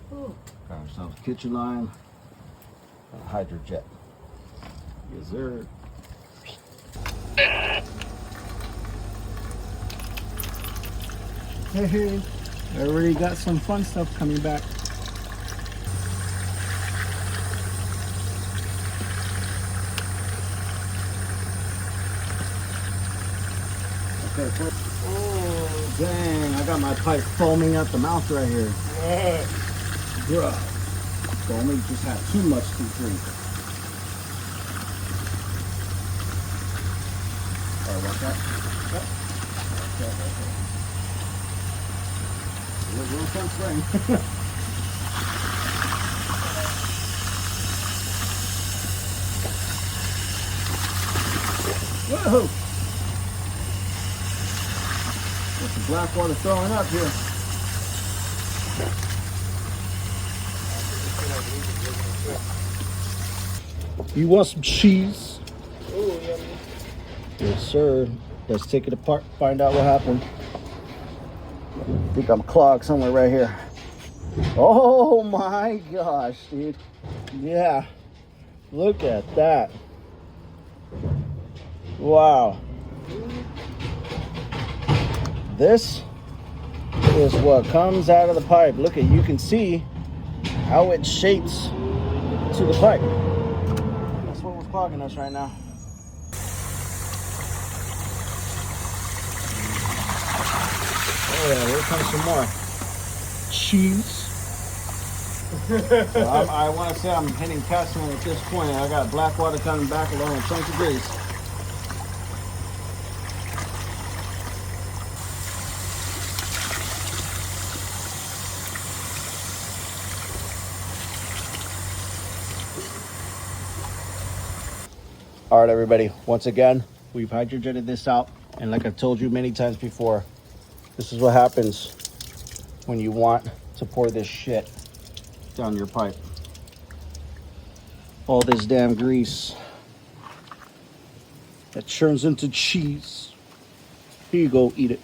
Got ourselves a kitchen line and a hydrojet. Yes, sir. Hey, I already got some fun stuff coming back. Okay, oh, dang, I got my pipe foaming at the mouth right here. Bruh. Foaming, just had too much to drink. Alright, watch that. Okay. Real fun spring. Whoa! Got some black water throwing up here. You want some cheese? Oh, yummy. Yes, sir. Let's take it apart, find out what happened. I think I'm clogged somewhere right here. Oh my gosh, dude. Yeah. Look at that. Wow. This is what comes out of the pipe. Look at, you can see how it shapes to the pipe. That's what was clogging us right now. Oh yeah, here comes some more cheese. So I want to say I'm hitting Castman at this point. I got black water coming back along with chunks of grease. All right, everybody. Once again, we've hydrojetted this out, and like I've told you many times before, this is what happens when you want to pour this shit down your pipe. All this damn grease that churns into cheese. Here you go, eat it.